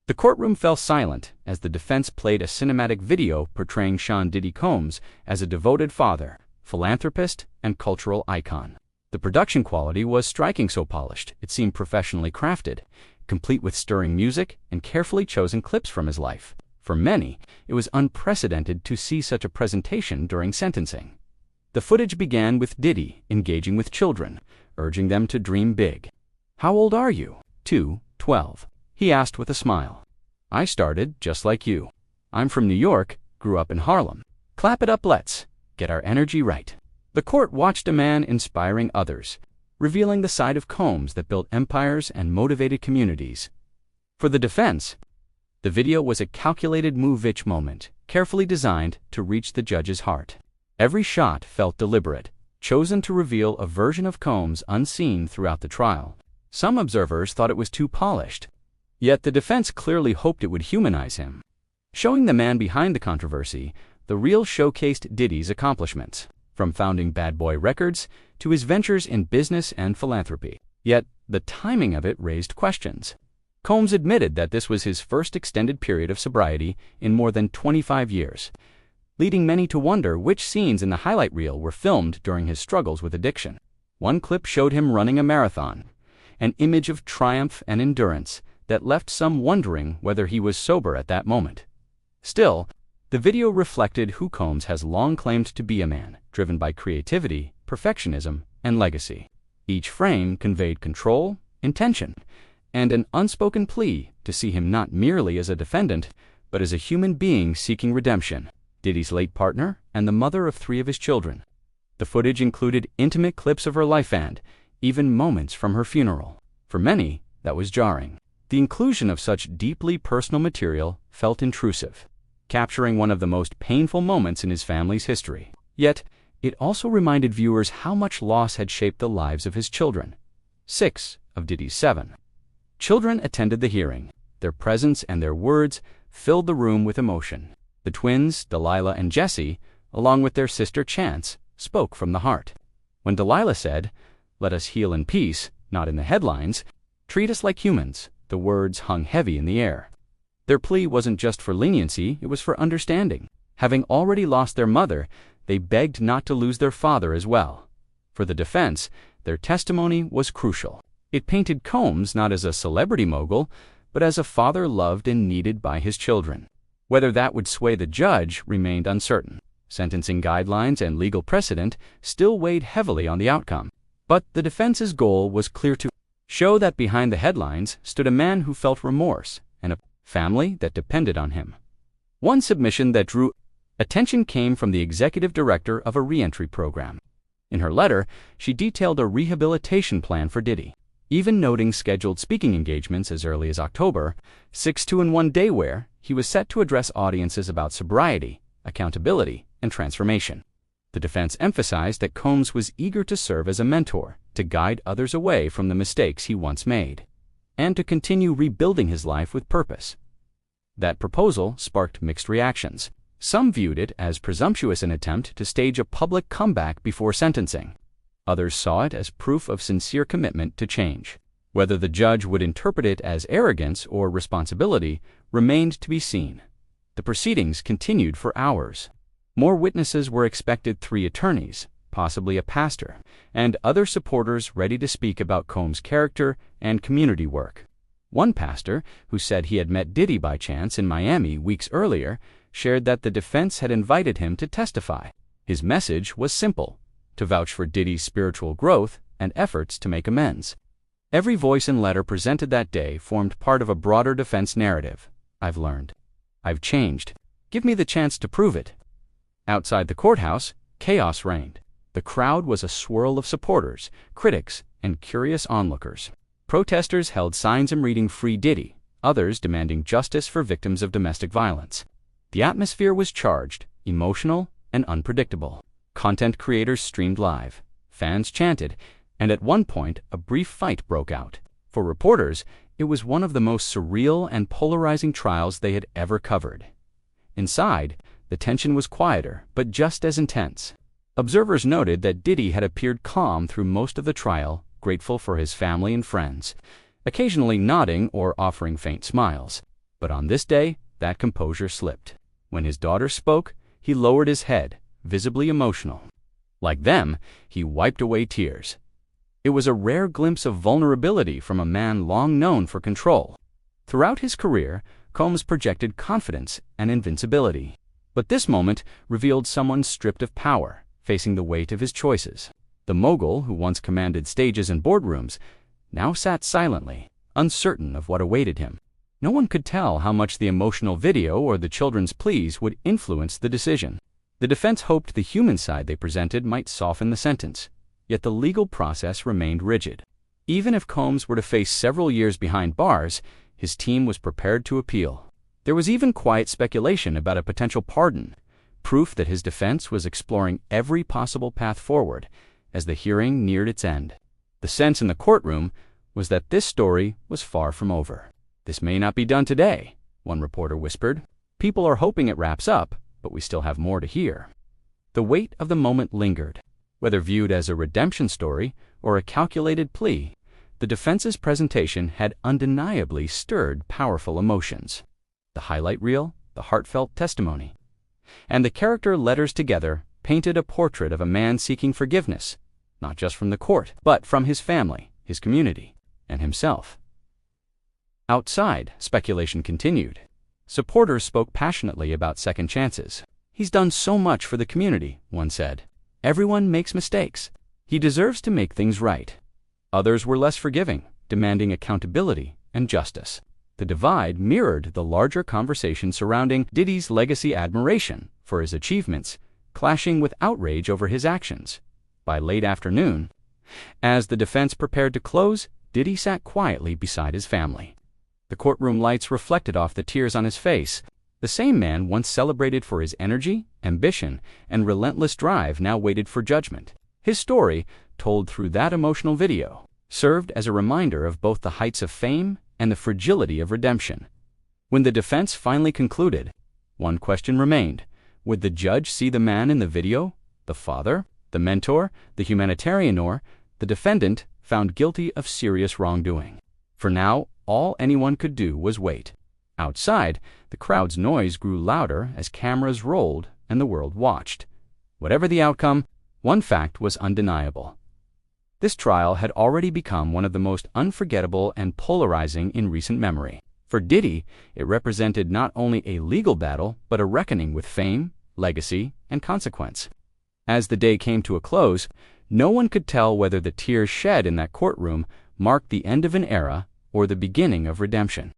The courtroom fell silent as the defense played a cinematic video portraying Sean Diddy Combs as a devoted father, philanthropist, and cultural icon. The production quality was striking, so polished it seemed professionally crafted, complete with stirring music and carefully chosen clips from his life. For many, it was unprecedented to see such a presentation during sentencing. The footage began with Diddy engaging with children, urging them to dream big. "How old are you?" 2, 12. He asked with a smile. "I started just like you. I'm from New York, grew up in Harlem. Clap it up, let's get our energy right." The court watched a man inspiring others, revealing the side of Combs that built empires and motivated communities. For the defense, the video was a calculated move-itch moment, carefully designed to reach the judge's heart. Every shot felt deliberate, chosen to reveal a version of Combs unseen throughout the trial. Some observers thought it was too polished, yet the defense clearly hoped it would humanize him. Showing the man behind the controversy, the reel showcased Diddy's accomplishments, from founding Bad Boy Records to his ventures in business and philanthropy. Yet, the timing of it raised questions. Combs admitted that this was his first extended period of sobriety in more than 25 years, leading many to wonder which scenes in the highlight reel were filmed during his struggles with addiction. One clip showed him running a marathon, an image of triumph and endurance that left some wondering whether he was sober at that moment. Still, the video reflected who Combs has long claimed to be, a man driven by creativity, perfectionism, and legacy. Each frame conveyed control, intention, and an unspoken plea to see him not merely as a defendant, but as a human being seeking redemption, Diddy's late partner and the mother of 3 of his children. The footage included intimate clips of her life and even moments from her funeral. For many, that was jarring. The inclusion of such deeply personal material felt intrusive, capturing one of the most painful moments in his family's history. Yet, it also reminded viewers how much loss had shaped the lives of his children. 6 of Diddy's 7 children attended the hearing. Their presence and their words filled the room with emotion. The twins, Delilah and Jesse, along with their sister Chance, spoke from the heart. When Delilah said, "Let us heal in peace, not in the headlines, treat us like humans," the words hung heavy in the air. Their plea wasn't just for leniency, it was for understanding. Having already lost their mother, they begged not to lose their father as well. For the defense, their testimony was crucial. It painted Combs not as a celebrity mogul, but as a father loved and needed by his children. Whether that would sway the judge remained uncertain. Sentencing guidelines and legal precedent still weighed heavily on the outcome. But the defense's goal was clear: to show that behind the headlines stood a man who felt remorse and a family that depended on him. One submission that drew attention came from the executive director of a reentry program. In her letter, she detailed a rehabilitation plan for Diddy, even noting scheduled speaking engagements as early as October 6 in one day, where he was set to address audiences about sobriety, accountability, and transformation. The defense emphasized that Combs was eager to serve as a mentor, to guide others away from the mistakes he once made, and to continue rebuilding his life with purpose. That proposal sparked mixed reactions. Some viewed it as presumptuous, an attempt to stage a public comeback before sentencing. Others saw it as proof of sincere commitment to change. Whether the judge would interpret it as arrogance or responsibility remained to be seen. The proceedings continued for hours. More witnesses were expected: 3 attorneys, possibly a pastor, and other supporters ready to speak about Combs' character and community work. One pastor, who said he had met Diddy by chance in Miami weeks earlier, shared that the defense had invited him to testify. His message was simple: to vouch for Diddy's spiritual growth and efforts to make amends. Every voice and letter presented that day formed part of a broader defense narrative. "I've learned. I've changed. Give me the chance to prove it." Outside the courthouse, chaos reigned. The crowd was a swirl of supporters, critics, and curious onlookers. Protesters held signs reading "Free Diddy," others demanding justice for victims of domestic violence. The atmosphere was charged, emotional, and unpredictable. Content creators streamed live, fans chanted, and at one point a brief fight broke out. For reporters, it was one of the most surreal and polarizing trials they had ever covered. Inside, the tension was quieter, but just as intense. Observers noted that Diddy had appeared calm through most of the trial, grateful for his family and friends, occasionally nodding or offering faint smiles. But on this day, that composure slipped. When his daughter spoke, he lowered his head, visibly emotional. Like them, he wiped away tears. It was a rare glimpse of vulnerability from a man long known for control. Throughout his career, Combs projected confidence and invincibility. But this moment revealed someone stripped of power, facing the weight of his choices. The mogul, who once commanded stages and boardrooms, now sat silently, uncertain of what awaited him. No one could tell how much the emotional video or the children's pleas would influence the decision. The defense hoped the human side they presented might soften the sentence, yet the legal process remained rigid. Even if Combs were to face several years behind bars, his team was prepared to appeal. There was even quiet speculation about a potential pardon, proof that his defense was exploring every possible path forward as the hearing neared its end. The sense in the courtroom was that this story was far from over. "This may not be done today," one reporter whispered. "People are hoping it wraps up, but we still have more to hear." The weight of the moment lingered. Whether viewed as a redemption story or a calculated plea, the defense's presentation had undeniably stirred powerful emotions. The highlight reel, the heartfelt testimony, and the character letters together painted a portrait of a man seeking forgiveness, not just from the court, but from his family, his community, and himself. Outside, speculation continued. Supporters spoke passionately about second chances. "He's done so much for the community," one said. "Everyone makes mistakes. He deserves to make things right." Others were less forgiving, demanding accountability and justice. The divide mirrored the larger conversation surrounding Diddy's legacy, admiration for his achievements, clashing with outrage over his actions. By late afternoon, as the defense prepared to close, Diddy sat quietly beside his family. The courtroom lights reflected off the tears on his face. The same man once celebrated for his energy, ambition, and relentless drive now waited for judgment. His story, told through that emotional video, served as a reminder of both the heights of fame and the fragility of redemption. When the defense finally concluded, one question remained. Would the judge see the man in the video, the father, the mentor, the humanitarian, or the defendant found guilty of serious wrongdoing? For now, all anyone could do was wait. Outside, the crowd's noise grew louder as cameras rolled and the world watched. Whatever the outcome, one fact was undeniable. This trial had already become one of the most unforgettable and polarizing in recent memory. For Diddy, it represented not only a legal battle, but a reckoning with fame, legacy, and consequence. As the day came to a close, no one could tell whether the tears shed in that courtroom marked the end of an era or the beginning of redemption.